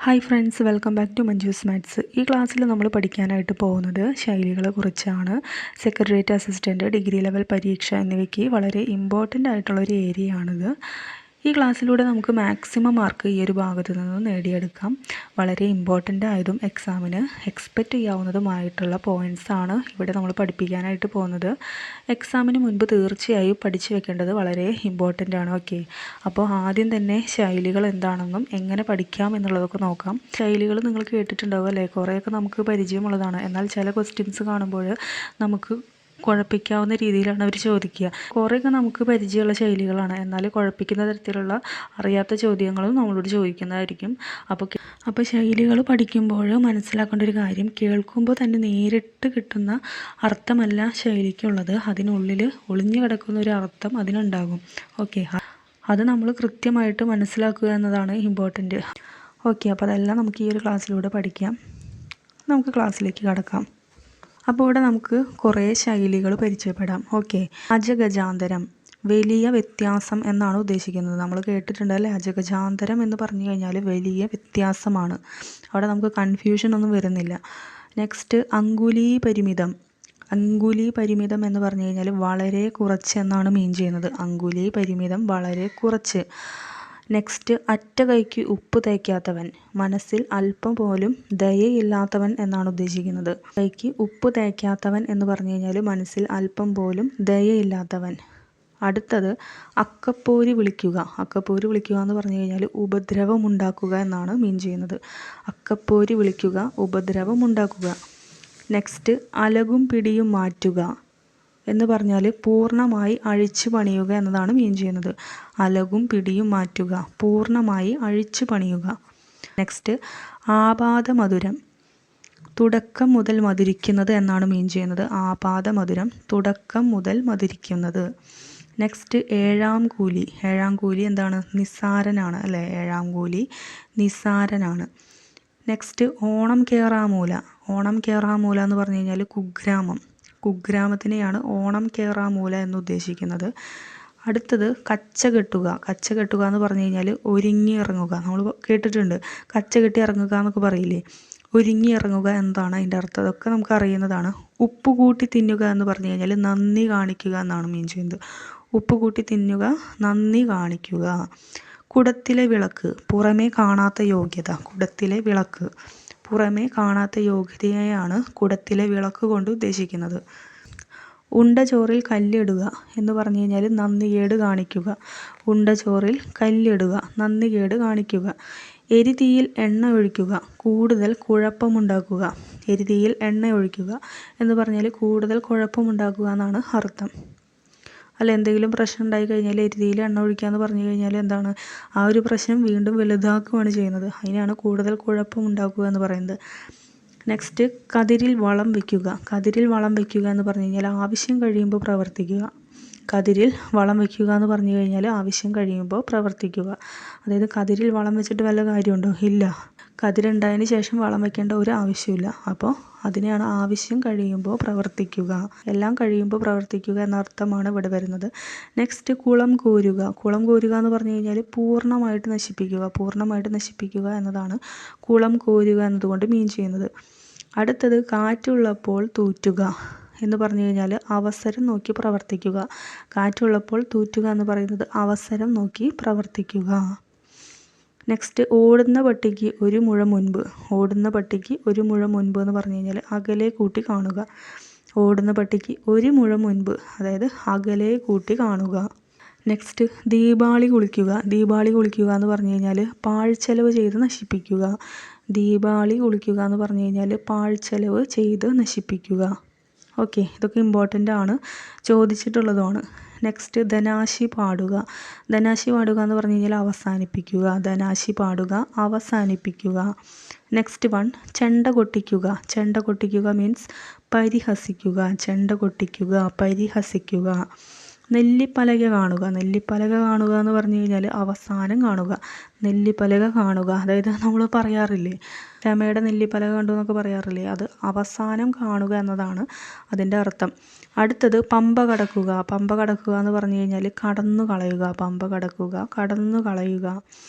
Hi friends, welcome back to Manju's maths. ഈ ക്ലാസ്സിൽ നമ്മൾ പഠിക്കാനായിട്ട് പോകുന്നത് ശൈലികളെ കുറിച്ചാണ്. സെക്രട്ടേറിയറ്റ് അസിസ്റ്റൻറ്റ്, ഡിഗ്രി ലെവൽ പരീക്ഷ എന്നിവയ്ക്ക് വളരെ ഇമ്പോർട്ടൻ്റ് ആയിട്ടുള്ളൊരു ഏരിയ ആണിത്. ഈ ക്ലാസ്സിലൂടെ നമുക്ക് മാക്സിമം മാർക്ക് ഈ ഒരു ഭാഗത്ത് നിന്ന് നേടിയെടുക്കാം. വളരെ ഇമ്പോർട്ടൻ്റ് ആയതും എക്സാമിന് എക്സ്പെക്റ്റ് ചെയ്യാവുന്നതുമായിട്ടുള്ള പോയിൻറ്റ്സാണ് ഇവിടെ നമ്മൾ പഠിപ്പിക്കാനായിട്ട് പോകുന്നത്. എക്സാമിന് മുൻപ് തീർച്ചയായും പഠിച്ചു വെക്കേണ്ടത് വളരെ ഇമ്പോർട്ടൻ്റ് ആണ്. ഓക്കെ, അപ്പോൾ ആദ്യം തന്നെ ശൈലികൾ എന്താണെന്നും എങ്ങനെ പഠിക്കാം എന്നുള്ളതൊക്കെ നോക്കാം. ശൈലികൾ നിങ്ങൾ കേട്ടിട്ടുണ്ടാവും അല്ലേ? കുറേയൊക്കെ നമുക്ക് പരിചയമുള്ളതാണ്. എന്നാൽ ചില ക്വസ്റ്റ്യൻസ് കാണുമ്പോൾ നമുക്ക് കുഴപ്പിക്കാവുന്ന രീതിയിലാണ് അവർ ചോദിക്കുക. കുറേയൊക്കെ നമുക്ക് പരിചയമുള്ള ശൈലികളാണ്, എന്നാൽ കുഴപ്പിക്കുന്ന തരത്തിലുള്ള അറിയാത്ത ചോദ്യങ്ങളും നമ്മളോട് ചോദിക്കുന്നതായിരിക്കും. അപ്പോൾ ശൈലികൾ പഠിക്കുമ്പോൾ മനസ്സിലാക്കേണ്ട ഒരു കാര്യം, കേൾക്കുമ്പോൾ തന്നെ നേരിട്ട് കിട്ടുന്ന അർത്ഥമല്ല ശൈലിക്കുള്ളത്. അതിനുള്ളിൽ ഒളിഞ്ഞു കിടക്കുന്ന ഒരു അർത്ഥം അതിനുണ്ടാകും. ഓക്കെ, അത് നമ്മൾ കൃത്യമായിട്ട് മനസ്സിലാക്കുക എന്നതാണ് ഇമ്പോർട്ടൻറ്റ്. ഓക്കെ, അപ്പോൾ അതെല്ലാം നമുക്ക് ഈ ഒരു ക്ലാസ്സിലൂടെ പഠിക്കാം. നമുക്ക് ക്ലാസ്സിലേക്ക് കടക്കാം. അപ്പോൾ ഇവിടെ നമുക്ക് കുറേ ശൈലികൾ പരിചയപ്പെടാം. ഓക്കെ, അജഗജാന്തരം, വലിയ വ്യത്യാസം എന്നാണ് ഉദ്ദേശിക്കുന്നത്. നമ്മൾ കേട്ടിട്ടുണ്ടല്ലേ, അജഗജാന്തരം എന്ന് പറഞ്ഞു കഴിഞ്ഞാൽ വലിയ വ്യത്യാസമാണ്. അവിടെ നമുക്ക് കൺഫ്യൂഷൻ ഒന്നും വരുന്നില്ല. നെക്സ്റ്റ്, അങ്കുലീ പരിമിതം. അങ്കുലി പരിമിതം എന്ന് പറഞ്ഞു കഴിഞ്ഞാൽ വളരെ കുറച്ച് എന്നാണ് മീൻ ചെയ്യുന്നത്. അങ്കുലി പരിമിതം, വളരെ കുറച്ച്. നെക്സ്റ്റ്, അറ്റ കൈക്ക് ഉപ്പ് തേക്കാത്തവൻ, മനസ്സിൽ അല്പം പോലും ദയയില്ലാത്തവൻ എന്നാണ് ഉദ്ദേശിക്കുന്നത്. കൈക്ക് ഉപ്പ് തേക്കാത്തവൻ എന്ന് പറഞ്ഞു കഴിഞ്ഞാൽ മനസ്സിൽ അല്പം പോലും ദയയില്ലാത്തവൻ. അടുത്തത്, അക്കപ്പോരി വിളിക്കുക. അക്കപ്പോരി വിളിക്കുക എന്ന് പറഞ്ഞു കഴിഞ്ഞാൽ ഉപദ്രവമുണ്ടാക്കുക എന്നാണ് മീൻ ചെയ്യുന്നത്. അക്കപ്പോരി വിളിക്കുക, ഉപദ്രവമുണ്ടാക്കുക. നെക്സ്റ്റ്, അലകും പിടിയും മാറ്റുക എന്ന് പറഞ്ഞാൽ പൂർണ്ണമായി അഴിച്ചു പണിയുക എന്നതാണ് മീൻ ചെയ്യുന്നത്. അലകും പിടിയും മാറ്റുക, പൂർണ്ണമായി അഴിച്ചു പണിയുക. നെക്സ്റ്റ്, ആപാദമധുരം, തുടക്കം മുതൽ മധുരിക്കുന്നത് എന്നാണ് മീൻ ചെയ്യുന്നത്. ആപാദമധുരം, തുടക്കം മുതൽ മധുരിക്കുന്നത്. നെക്സ്റ്റ്, ഏഴാം കൂലി. ഏഴാം കൂലി എന്താണ്? നിസ്സാരനാണ് അല്ലേ? ഏഴാം കൂലി നിസ്സാരനാണ്. നെക്സ്റ്റ്, ഓണം കേറാമൂല. ഓണം കേറാമൂല എന്ന് പറഞ്ഞു കഴിഞ്ഞാൽ കുഗ്രാമം. കുഗ്രാമത്തിനെയാണ് ഓണം കേറാമൂല എന്ന് ഉദ്ദേശിക്കുന്നത്. അടുത്തത്, കച്ച കെട്ടുക. കച്ച കെട്ടുക എന്ന് പറഞ്ഞു കഴിഞ്ഞാൽ ഒരുങ്ങി ഇറങ്ങുക. നമ്മൾ കേട്ടിട്ടുണ്ട്, കച്ച കെട്ടി ഇറങ്ങുക എന്നൊക്കെ പറയില്ലേ. ഒരുങ്ങി ഇറങ്ങുക എന്താണ് അതിൻ്റെ അർത്ഥം? അതൊക്കെ നമുക്ക് അറിയുന്നതാണ്. ഉപ്പ് കൂട്ടി തിന്നുക എന്ന് പറഞ്ഞു കഴിഞ്ഞാൽ നന്ദി കാണിക്കുക എന്നാണ് മീൻ ചെയ്യുന്നത്. ഉപ്പ് കൂട്ടി തിന്നുക, നന്ദി കാണിക്കുക. കുടത്തിലെ വിളക്ക്, പുറമേ കാണാത്ത യോഗ്യത. കുടത്തിലെ വിളക്ക്, പുറമേ കാണാത്ത യോഗ്യതയെയാണ് കുടത്തിലെ വിളക്ക് കൊണ്ട് ഉദ്ദേശിക്കുന്നത്. ഉണ്ട ചോറിൽ കല്ലിടുക എന്ന് പറഞ്ഞു കഴിഞ്ഞാൽ നന്ദികേട് കാണിക്കുക. ഉണ്ട ചോറിൽ കല്ലിടുക, നന്ദികേട് കാണിക്കുക. എരിതീയിൽ എണ്ണ ഒഴിക്കുക, കൂടുതൽ കുഴപ്പമുണ്ടാക്കുക. എരിതീയിൽ എണ്ണ ഒഴിക്കുക എന്ന് പറഞ്ഞാൽ കൂടുതൽ കുഴപ്പമുണ്ടാക്കുക എന്നാണ് അർത്ഥം. അല്ല, എന്തെങ്കിലും പ്രശ്നം ഉണ്ടായി കഴിഞ്ഞാൽ എരുതിയിൽ എണ്ണ ഒഴിക്കുക എന്ന് പറഞ്ഞു കഴിഞ്ഞാൽ എന്താണ്? ആ ഒരു പ്രശ്നം വീണ്ടും വലുതാക്കുകയാണ് ചെയ്യുന്നത്. അതിനാണ് കൂടുതൽ കുഴപ്പമുണ്ടാക്കുക എന്ന് പറയുന്നത്. നെക്സ്റ്റ്, കതിരിൽ വളം വയ്ക്കുക. കതിരിൽ വളം വയ്ക്കുക എന്ന് പറഞ്ഞു കഴിഞ്ഞാൽ ആവശ്യം കഴിയുമ്പോൾ പ്രവർത്തിക്കുക. കതിരിൽ വളം വയ്ക്കുക എന്ന് പറഞ്ഞു കഴിഞ്ഞാൽ ആവശ്യം കഴിയുമ്പോൾ പ്രവർത്തിക്കുക. അതായത് കതിരിൽ വളം വെച്ചിട്ട് വല്ല കാര്യമുണ്ടോ? ഇല്ല. കതിരുണ്ടായതിന് ശേഷം വളം വയ്ക്കേണ്ട ഒരു ആവശ്യമില്ല. അപ്പോൾ അതിനെയാണ് ആവശ്യം കഴിയുമ്പോൾ പ്രവർത്തിക്കുക. എല്ലാം കഴിയുമ്പോൾ പ്രവർത്തിക്കുക എന്ന അർത്ഥമാണ് ഇവിടെ വരുന്നത്. നെക്സ്റ്റ്, കുളം കോരുക. കുളം കോരുക എന്ന് പറഞ്ഞു കഴിഞ്ഞാൽ പൂർണ്ണമായിട്ട് നശിപ്പിക്കുക. പൂർണ്ണമായിട്ട് നശിപ്പിക്കുക എന്നതാണ് കുളം കോരുക എന്നതുകൊണ്ട് മീൻ ചെയ്യുന്നത്. അടുത്തത്, കാറ്റുള്ളപ്പോൾ തൂറ്റുക എന്ന് പറഞ്ഞു കഴിഞ്ഞാൽ അവസരം നോക്കി പ്രവർത്തിക്കുക. കാറ്റുള്ളപ്പോൾ തൂറ്റുക എന്ന് പറയുന്നത് അവസരം നോക്കി പ്രവർത്തിക്കുക. നെക്സ്റ്റ്, ഓടുന്ന പട്ടിക്ക് ഒരു മുഴ മുൻപ്. ഓടുന്ന പട്ടിക്ക് ഒരു മുഴ മുൻപ് എന്ന് പറഞ്ഞു കഴിഞ്ഞാൽ അകലെ കൂട്ടി കാണുക. ഓടുന്ന പട്ടിക്ക് ഒരു മുഴ മുൻപ്, അതായത് അകലെ കൂട്ടി കാണുക. നെക്സ്റ്റ്, ദീപാവലി കുളിക്കുക. ദീപാവലി കുളിക്കുക എന്ന് പറഞ്ഞു കഴിഞ്ഞാൽ പാഴ്ചെലവ് ചെയ്ത് നശിപ്പിക്കുക. ദീപാവലി കുളിക്കുക എന്ന് പറഞ്ഞു കഴിഞ്ഞാൽ പാഴ്ചെലവ് ചെയ്ത് നശിപ്പിക്കുക. ഓക്കെ, ഇതൊക്കെ ഇമ്പോർട്ടൻ്റ് ആണ്, ചോദിച്ചിട്ടുള്ളതുമാണ്. നെക്സ്റ്റ്, ധനാശി പാടുക. ധനാശി പാടുക എന്ന് പറഞ്ഞു കഴിഞ്ഞാൽ അവസാനിപ്പിക്കുക. ധനാശി പാടുക, അവസാനിപ്പിക്കുക. നെക്സ്റ്റ് വൺ, ചെണ്ട കൊട്ടിക്കുക. ചെണ്ട കൊട്ടിക്കുക മീൻസ് പരിഹസിക്കുക. ചെണ്ട കൊട്ടിക്കുക, പരിഹസിക്കുക. നെല്ലിപ്പലക കാണുക. നെല്ലിപ്പലക കാണുക എന്ന് പറഞ്ഞു കഴിഞ്ഞാൽ അവസാനം കാണുക. നെല്ലിപ്പലക കാണുക, അതായത് നമ്മൾ പറയാറില്ലേ, രമയുടെ നെല്ലിപ്പലക കണ്ടു എന്നൊക്കെ പറയാറില്ലേ, അത് അവസാനം കാണുക എന്നതാണ് അതിൻ്റെ അർത്ഥം. അടുത്തത്, പമ്പ കടക്കുക. പമ്പ കടക്കുക എന്ന് പറഞ്ഞു കഴിഞ്ഞാൽ കടന്നു കളയുക. പമ്പ കടക്കുക, കടന്നു കളയുക.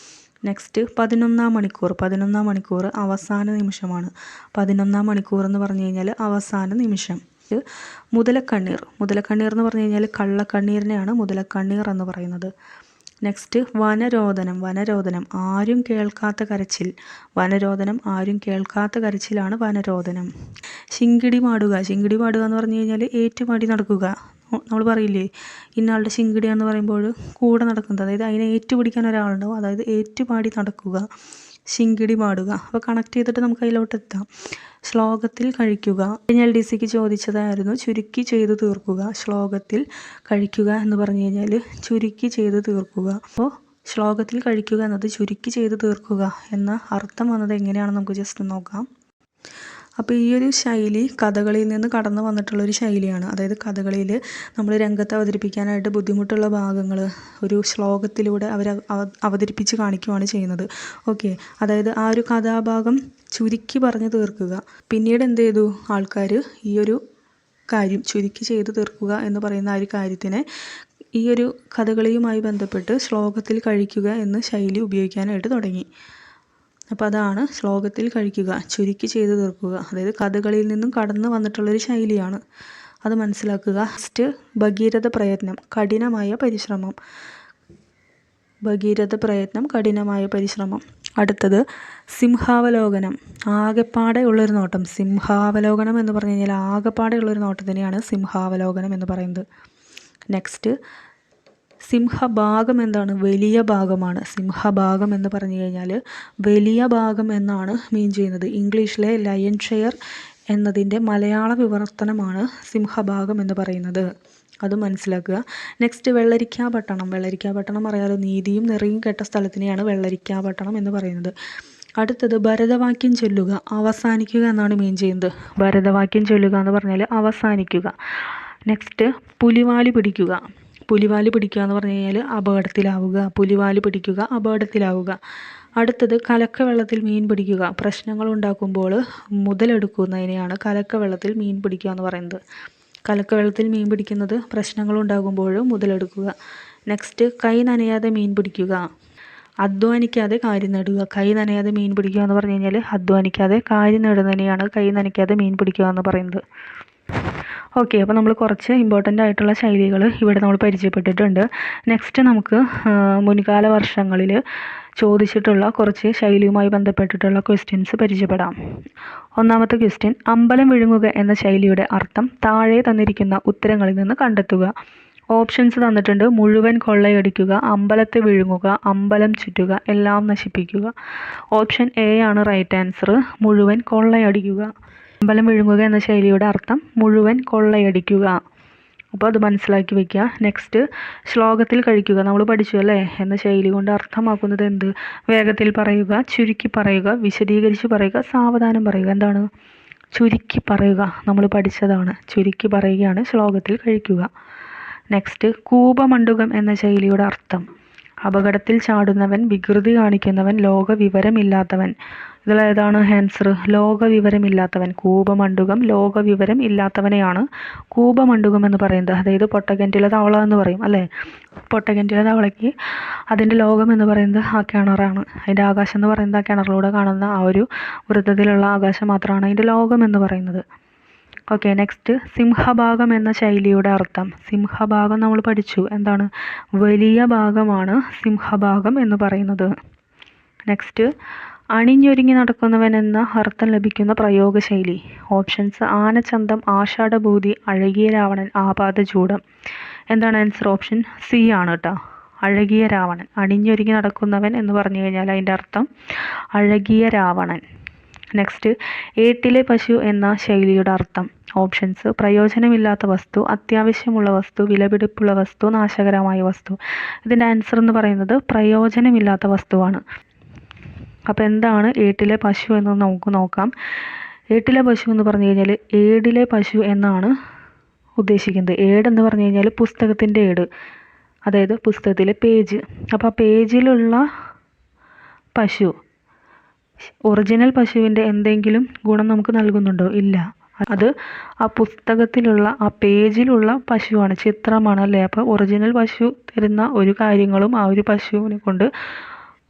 നെക്സ്റ്റ് 11-ാം മണിക്കൂർ. 11-ാം മണിക്കൂർ അവസാന നിമിഷമാണ്. 11-ാം മണിക്കൂർ എന്ന് പറഞ്ഞു കഴിഞ്ഞാൽ അവസാന നിമിഷം. മുതലക്കണ്ണീർ. മുതലക്കണ്ണീർ എന്ന് പറഞ്ഞു കഴിഞ്ഞാൽ കള്ളക്കണ്ണീരിനെയാണ് മുതലക്കണ്ണീർ എന്ന് പറയുന്നത്. നെക്സ്റ്റ് വനരോദനം. വനരോദനം ആരും കേൾക്കാത്ത കരച്ചിൽ. വനരോദനം ആരും കേൾക്കാത്ത കരച്ചിലാണ് വനരോദനം. ശിങ്കിടി പാടുക. ശിങ്കിടി പാടുക എന്ന് പറഞ്ഞു കഴിഞ്ഞാൽ ഏറ്റുപാടി നടക്കുക. നമ്മൾ പറയില്ലേ ഇന്നയാളുടെ ശിങ്കിടി എന്ന് പറയുമ്പോൾ കൂടെ നടക്കുന്നത്, അതായത് അതിനെ ഏറ്റുപിടിക്കാൻ ഒരാളുണ്ടാവും, അതായത് ഏറ്റുപാടി നടക്കുക, ശിങ്കിടി പാടുക. അപ്പോൾ കണക്ട് ചെയ്തിട്ട് നമുക്ക് അതിലോട്ട് എത്താം. ശ്ലോകത്തിൽ കഴിക്കുക. LDCക്ക് ചോദിച്ചതായിരുന്നു ചുരുക്കി ചെയ്ത് തീർക്കുക. ശ്ലോകത്തിൽ കഴിക്കുക എന്ന് പറഞ്ഞു കഴിഞ്ഞാൽ ചുരുക്കി ചെയ്ത് തീർക്കുക. അപ്പോൾ ശ്ലോകത്തിൽ കഴിക്കുക എന്നത് ചുരുക്കി ചെയ്ത് തീർക്കുക എന്ന അർത്ഥം വന്നത് എങ്ങനെയാണെന്ന് നമുക്ക് ജസ്റ്റ് നോക്കാം. അപ്പോൾ ഈ ഒരു ശൈലി കഥകളിയിൽ നിന്ന് കടന്നു വന്നിട്ടുള്ളൊരു ശൈലിയാണ്. അതായത് കഥകളിയിൽ നമ്മൾ രംഗത്ത് അവതരിപ്പിക്കാനായിട്ട് ബുദ്ധിമുട്ടുള്ള ഭാഗങ്ങൾ ഒരു ശ്ലോകത്തിലൂടെ അവതരിപ്പിച്ച് കാണിക്കുകയാണ് ചെയ്യുന്നത്. ഓക്കെ, അതായത് ആ ഒരു കഥാഭാഗം ചുരുക്കി പറഞ്ഞ് തീർക്കുക. പിന്നീട് എന്ത് ചെയ്തു ആൾക്കാർ ഈ ഒരു കാര്യം ചുരുക്കി ചെയ്ത് തീർക്കുക എന്ന് പറയുന്ന ആ ഒരു കാര്യത്തിനെ ഈ ഒരു കഥകളിയുമായി ബന്ധപ്പെട്ട് ശ്ലോകത്തിൽ കഴിക്കുക എന്ന ശൈലി ഉപയോഗിക്കാനായിട്ട് തുടങ്ങി. അപ്പോൾ അതാണ് ശ്ലോകത്തിൽ കഴിക്കുക, ചുരുക്കി ചെയ്ത് തീർക്കുക. അതായത് കഥകളിയിൽ നിന്നും കടന്നു വന്നിട്ടുള്ളൊരു ശൈലിയാണ്, അത് മനസ്സിലാക്കുക. ഫസ്റ്റ് ഭഗീരഥ പ്രയത്നം, കഠിനമായ പരിശ്രമം. ഭഗീരഥ പ്രയത്നം, കഠിനമായ പരിശ്രമം. അടുത്തത് സിംഹാവലോകനം, ആകെപ്പാടെ ഉള്ളൊരു നോട്ടം. സിംഹാവലോകനം എന്ന് പറഞ്ഞു കഴിഞ്ഞാൽ ആകെപ്പാടെ ഉള്ളൊരു നോട്ടത്തിനെയാണ് സിംഹാവലോകനം എന്ന് പറയുന്നത്. നെക്സ്റ്റ് സിംഹഭാഗം എന്താണ്? വലിയ ഭാഗമാണ്. സിംഹഭാഗം എന്ന് പറഞ്ഞു കഴിഞ്ഞാൽ വലിയ ഭാഗം എന്നാണ് മീൻ ചെയ്യുന്നത്. ഇംഗ്ലീഷിലെ ലയൺ ഷെയർ എന്നതിൻ്റെ മലയാള വിവർത്തനമാണ് സിംഹഭാഗം എന്ന് പറയുന്നത്, അത് മനസ്സിലാക്കുക. നെക്സ്റ്റ് വെള്ളരിക്കാപട്ടണം. വെള്ളരിക്കാപട്ടണം അറിയാലോ, നീതിയും നിറയും കെട്ട സ്ഥലത്തിനെയാണ് വെള്ളരിക്കാപട്ടണം എന്ന് പറയുന്നത്. അടുത്തത് ഭരതവാക്യം ചൊല്ലുക, അവസാനിക്കുക എന്നാണ് മീൻ ചെയ്യുന്നത്. ഭരതവാക്യം ചൊല്ലുക എന്ന് പറഞ്ഞാൽ അവസാനിക്കുക. നെക്സ്റ്റ് പുലിവാലി പിടിക്കുക. പുലിവാല് പിടിക്കുക എന്ന് പറഞ്ഞു കഴിഞ്ഞാൽ അപകടത്തിലാവുക. പുലിവാല് പിടിക്കുക, അപകടത്തിലാവുക. അടുത്തത് കലക്ക വെള്ളത്തിൽ മീൻ പിടിക്കുക. പ്രശ്നങ്ങൾ ഉണ്ടാക്കുമ്പോൾ മുതലെടുക്കുന്നതിനെയാണ് കലക്ക വെള്ളത്തിൽ മീൻ പിടിക്കുക എന്ന് പറയുന്നത്. കലക്ക വെള്ളത്തിൽ മീൻ പിടിക്കുന്നത് പ്രശ്നങ്ങൾ ഉണ്ടാകുമ്പോൾ മുതലെടുക്കുക. നെക്സ്റ്റ് കൈ നനയാതെ മീൻ പിടിക്കുക, അധ്വാനിക്കാതെ കാര്യം നേടുക. കൈ നനയാതെ മീൻ പിടിക്കുക എന്ന് പറഞ്ഞു കഴിഞ്ഞാൽ അധ്വാനിക്കാതെ കാര്യം നേടുന്നതിനെയാണ് കൈ നനയ്ക്കാതെ മീൻ പിടിക്കുക എന്ന് പറയുന്നത്. ഓക്കെ, അപ്പോൾ നമ്മൾ കുറച്ച് ഇമ്പോർട്ടൻ്റ് ആയിട്ടുള്ള ശൈലികൾ ഇവിടെ നമ്മൾ പരിചയപ്പെട്ടിട്ടുണ്ട്. നെക്സ്റ്റ് നമുക്ക് മുൻകാല വർഷങ്ങളിൽ ചോദിച്ചിട്ടുള്ള കുറച്ച് ശൈലിയുമായി ബന്ധപ്പെട്ടിട്ടുള്ള ക്വസ്റ്റ്യൻസ് പരിചയപ്പെടാം. ഒന്നാമത്തെ ക്വസ്റ്റ്യൻ, അമ്പലം വിഴുങ്ങുക എന്ന ശൈലിയുടെ അർത്ഥം താഴെ തന്നിരിക്കുന്ന ഉത്തരങ്ങളിൽ നിന്ന് കണ്ടെത്തുക. ഓപ്ഷൻസ് തന്നിട്ടുണ്ട്. മുഴുവൻ കൊള്ളയടിക്കുക, അമ്പലത്തെ വിഴുങ്ങുക, അമ്പലം ചുറ്റുക, എല്ലാം നശിപ്പിക്കുക. ഓപ്ഷൻ എ ആണ് റൈറ്റ് ആൻസർ, മുഴുവൻ കൊള്ളയടിക്കുക. അമ്പലം വിഴുങ്ങുക എന്ന ശൈലിയുടെ അർത്ഥം മുഴുവൻ കൊള്ളയടിക്കുക. അപ്പോൾ അത് മനസ്സിലാക്കി വെക്കുക. നെക്സ്റ്റ് ശ്ലോകത്തിൽ കഴിക്കുക, നമ്മൾ പഠിച്ചു അല്ലേ, എന്ന ശൈലി കൊണ്ട് അർത്ഥമാക്കുന്നത് എന്ത്? വേഗത്തിൽ പറയുക, ചുരുക്കി പറയുക, വിശദീകരിച്ച് പറയുക, സാവധാനം പറയുക. എന്താണ്? ചുരുക്കി പറയുക, നമ്മൾ പഠിച്ചതാണ്. ചുരുക്കി പറയുകയാണ് ശ്ലോകത്തിൽ കഴിക്കുക. നെക്സ്റ്റ് കൂപമണ്ഡുകം എന്ന ശൈലിയുടെ അർത്ഥം അപകടത്തിൽ ചാടുന്നവൻ, വികൃതി കാണിക്കുന്നവൻ, ലോകവിവരമില്ലാത്തവൻ. ഇതിലേതാണ് ആൻസർ? ലോകവിവരമില്ലാത്തവൻ. കൂപമണ്ഡുകം ലോകവിവരം ഇല്ലാത്തവനെയാണ് കൂപമണ്ഡുകം എന്ന് പറയുന്നത്. അതായത് പൊട്ടക്കിണറ്റിലെ തവള എന്ന് പറയും അല്ലേ. പൊട്ടക്കിണറ്റിലെ തവളയ്ക്ക് അതിൻ്റെ ലോകം എന്ന് പറയുന്നത് ആ കിണറാണ്. അതിൻ്റെ ആകാശം എന്ന് പറയുന്നത് ആ കിണറിലൂടെ കാണുന്ന ആ ഒരു വൃത്തത്തിലുള്ള ആകാശം മാത്രമാണ് അതിൻ്റെ ലോകം എന്ന് പറയുന്നത്. ഓക്കെ, നെക്സ്റ്റ് സിംഹഭാഗം എന്ന ശൈലിയുടെ അർത്ഥം. സിംഹഭാഗം നമ്മൾ പഠിച്ചു, എന്താണ്? വലിയ ഭാഗമാണ് സിംഹഭാഗം എന്ന് പറയുന്നത്. നെക്സ്റ്റ് അണിഞ്ഞൊരുങ്ങി നടക്കുന്നവൻ എന്ന അർത്ഥം ലഭിക്കുന്ന പ്രയോഗശൈലി. ഓപ്ഷൻസ് ആനച്ചന്തം, ആഷാഢഭൂതി, അഴകിയ രാവണൻ, ആപാദചൂഡം. എന്താണ് ആൻസർ? ഓപ്ഷൻ സി ആണ് കേട്ടോ, അഴകിയ രാവണൻ. അണിഞ്ഞൊരുങ്ങി നടക്കുന്നവൻ എന്ന് പറഞ്ഞു കഴിഞ്ഞാൽ അതിൻ്റെ അർത്ഥം അഴകിയ രാവണൻ. നെക്സ്റ്റ് ഏട്ടിലെ പശു എന്ന ശൈലിയുടെ അർത്ഥം. ഓപ്ഷൻസ് പ്രയോജനമില്ലാത്ത വസ്തു, അത്യാവശ്യമുള്ള വസ്തു, വിലപിടിപ്പുള്ള വസ്തു, നാശകരമായ വസ്തു. ഇതിൻ്റെ ആൻസർ എന്ന് പറയുന്നത് പ്രയോജനമില്ലാത്ത വസ്തുവാണ്. അപ്പോൾ എന്താണ് ഏട്ടിലെ പശു എന്ന് നമുക്ക് നോക്കാം. ഏട്ടിലെ പശു എന്ന് പറഞ്ഞു കഴിഞ്ഞാൽ ഏടിലെ പശു എന്നാണ് ഉദ്ദേശിക്കുന്നത്. ഏട് എന്ന് പറഞ്ഞു കഴിഞ്ഞാൽ പുസ്തകത്തിൻ്റെ ഏട്, അതായത് പുസ്തകത്തിലെ പേജ്. അപ്പോൾ ആ പേജിലുള്ള പശു ഒറിജിനൽ പശുവിൻ്റെ എന്തെങ്കിലും ഗുണം നമുക്ക് നൽകുന്നുണ്ടോ? ഇല്ല. അത് ആ പുസ്തകത്തിലുള്ള ആ പേജിലുള്ള പശുവാണ്, ചിത്രമാണ് അല്ലേ. അപ്പോൾ ഒറിജിനൽ പശു തരുന്ന ഒരു കാര്യങ്ങളും ആ ഒരു പശുവിനെ കൊണ്ട്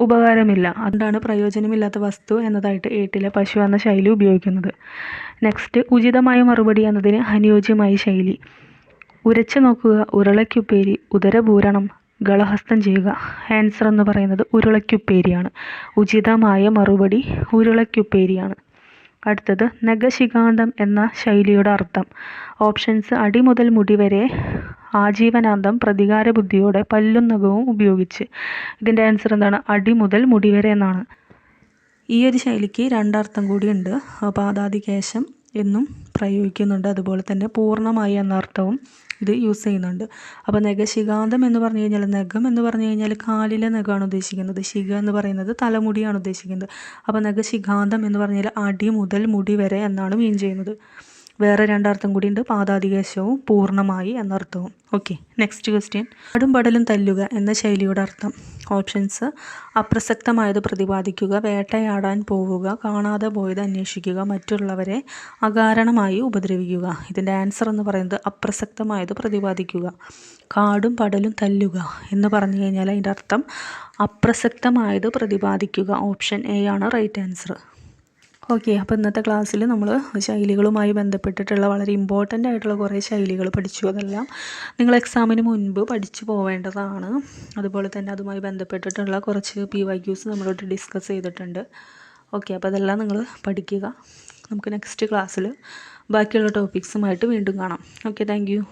ഉപകാരമില്ല. അതുകൊണ്ടാണ് പ്രയോജനമില്ലാത്ത വസ്തു എന്നതായിട്ട് ഏട്ടിലെ പശു എന്ന ശൈലി ഉപയോഗിക്കുന്നത്. നെക്സ്റ്റ്, ഉചിതമായ മറുപടി എന്നതിന് അനുയോജ്യമായ ശൈലി. ഉരച്ചു നോക്കുക, ഉരുളയ്ക്കുപ്പേരി, ഉദരപൂരണം, ഗളഹസ്തം ചെയ്യുക. ആൻസർ എന്ന് പറയുന്നത് ഉരുളയ്ക്കുപ്പേരിയാണ്. ഉചിതമായ മറുപടി ഉരുളയ്ക്കുപ്പേരിയാണ്. അടുത്തത്, നഖശിഖാന്തം എന്ന ശൈലിയുടെ അർത്ഥം. ഓപ്ഷൻസ്: അടി മുതൽ മുടി വരെ, ആജീവനാന്തം, പ്രതികാര ബുദ്ധിയോടെ, പല്ലും നഖവും ഉപയോഗിച്ച്. ഇതിൻ്റെ ആൻസർ എന്താണ്? അടി മുതൽ മുടി വരെ എന്നാണ്. ഈ ഒരു ശൈലിക്ക് രണ്ടർത്ഥം കൂടിയുണ്ട്. പാദാദികേശം എന്നും പ്രയോഗിക്കുന്നുണ്ട്, അതുപോലെ തന്നെ പൂർണ്ണമായി എന്ന അർത്ഥവും ഇത് യൂസ് ചെയ്യുന്നുണ്ട്. അപ്പോൾ നഖശിഖാന്തം എന്ന് പറഞ്ഞു കഴിഞ്ഞാൽ, നഖം എന്ന് പറഞ്ഞു കഴിഞ്ഞാൽ കാലിലെ നഖമാണ് ഉദ്ദേശിക്കുന്നത്. ശിഖ എന്ന് പറയുന്നത് തലമുടിയാണ് ഉദ്ദേശിക്കുന്നത്. അപ്പോൾ നഖശിഖാന്തം എന്ന് പറഞ്ഞാൽ അടി മുതൽ മുടി വരെ എന്നാണ് മീൻ ചെയ്യുന്നത്. വേറെ രണ്ടർത്ഥം കൂടിയുണ്ട്, പാദാദികേശവും പൂർണ്ണമായി എന്നർത്ഥവും. Okay, next question. പാടും പടലും തല്ലുക എന്ന ശൈലിയുടെ അർത്ഥം. ഓപ്ഷൻസ്: അപ്രസക്തമായത് പ്രതിപാദിക്കുക, വേട്ടയാടാൻ പോവുക, കാണാതെ പോയത് അന്വേഷിക്കുക, മറ്റുള്ളവരെ അകാരണമായി ഉപദ്രവിക്കുക. ഇതിൻ്റെ ആൻസർ എന്ന് പറയുന്നത് അപ്രസക്തമായത് പ്രതിപാദിക്കുക. കാടും പടലും തല്ലുക എന്ന് പറഞ്ഞു കഴിഞ്ഞാൽ അതിൻ്റെ അർത്ഥം അപ്രസക്തമായത് പ്രതിപാദിക്കുക. ഓപ്ഷൻ എ ആണ് റൈറ്റ് ആൻസർ. ഓക്കെ, അപ്പോൾ ഇന്നത്തെ ക്ലാസ്സിൽ നമ്മൾ ശൈലികളുമായി ബന്ധപ്പെട്ടിട്ടുള്ള വളരെ ഇമ്പോർട്ടൻ്റ് ആയിട്ടുള്ള കുറേ ശൈലികൾ പഠിച്ചു. അതെല്ലാം നിങ്ങൾ എക്സാമിന് മുൻപ് പഠിച്ചു പോവേണ്ടതാണ്. അതുപോലെ തന്നെ അതുമായി ബന്ധപ്പെട്ടിട്ടുള്ള കുറച്ച് PYQs നമ്മളോട് ഡിസ്കസ് ചെയ്തിട്ടുണ്ട്. ഓക്കെ, അപ്പോൾ അതെല്ലാം നിങ്ങൾ പഠിക്കുക. നമുക്ക് നെക്സ്റ്റ് ക്ലാസ്സിൽ ബാക്കിയുള്ള ടോപ്പിക്സുമായിട്ട് വീണ്ടും കാണാം. Okay, thank you.